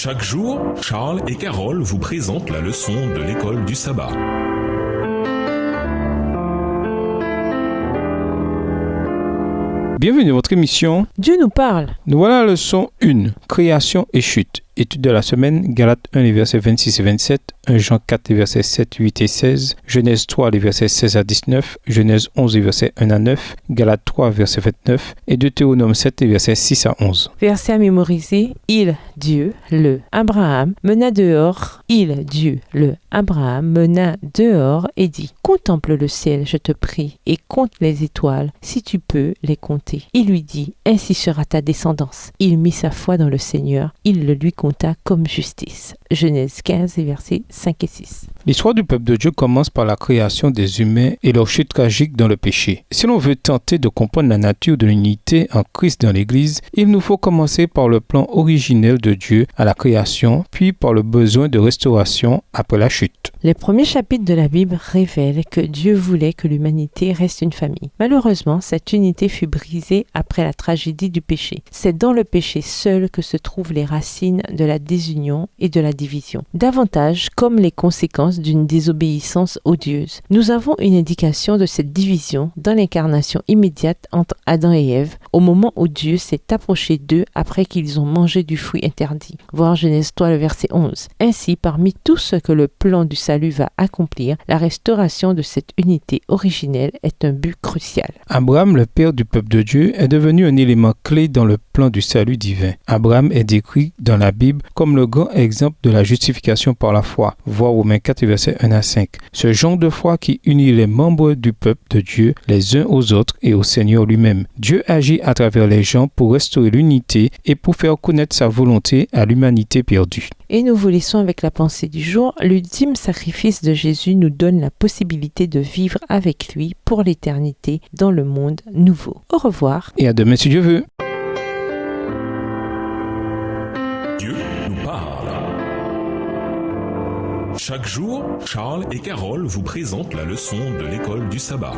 Chaque jour, Charles et Carole vous présentent la leçon de l'école du sabbat. Bienvenue à votre émission Dieu nous parle. Nous voilà à la leçon 1, création et chute. Étude de la semaine, Galates 1, les versets 26 et 27, 1 Jean 4, les versets 7, 8 et 16, Genèse 3, les versets 16 à 19, Genèse 11, les versets 1 à 9, Galates 3, verset 29 et Deutéronome 7, les versets 6 à 11. Verset à mémoriser. Il, Dieu, le Abraham, mena dehors. Il, Dieu, le Abraham, mena dehors et dit, contemple le ciel, je te prie, et compte les étoiles, si tu peux les compter. Il lui dit, ainsi sera ta descendance. Il mit sa foi dans le Seigneur, il le lui compta comme justice. Genèse 15, versets 5 et 6. L'histoire du peuple de Dieu commence par la création des humains et leur chute tragique dans le péché. Si l'on veut tenter de comprendre la nature de l'unité en Christ dans l'Église, il nous faut commencer par le plan originel de Dieu à la création, puis par le besoin de restauration après la chute. Les premiers chapitres de la Bible révèlent que Dieu voulait que l'humanité reste une famille. Malheureusement, cette unité fut brisée après la tragédie du péché. C'est dans le péché seul que se trouvent les racines de la désunion et de la division. Davantage comme les conséquences d'une désobéissance odieuse. Nous avons une indication de cette division dans l'incarnation immédiate entre Adam et Ève, au moment où Dieu s'est approché d'eux après qu'ils ont mangé du fruit interdit. Voir Genèse 3, le verset 11. Ainsi, parmi tout ce que le plan du salut va accomplir, la restauration de cette unité originelle est un but crucial. Abraham, le père du peuple de Dieu, est devenu un élément clé dans le plan du salut divin. Abraham est décrit dans la Bible comme le grand exemple de la justification par la foi. Voir Romains 4, versets 1 à 5. Ce genre de foi qui unit les membres du peuple de Dieu les uns aux autres et au Seigneur lui-même. Dieu agit à travers les gens pour restaurer l'unité et pour faire connaître sa volonté à l'humanité perdue. Et nous vous laissons avec la pensée du jour. L'ultime sacrifice de Jésus nous donne la possibilité de vivre avec lui pour l'éternité dans le monde nouveau. Au revoir. Et à demain si Dieu veut. Dieu nous parle. Chaque jour, Charles et Carole vous présentent la leçon de l'école du sabbat.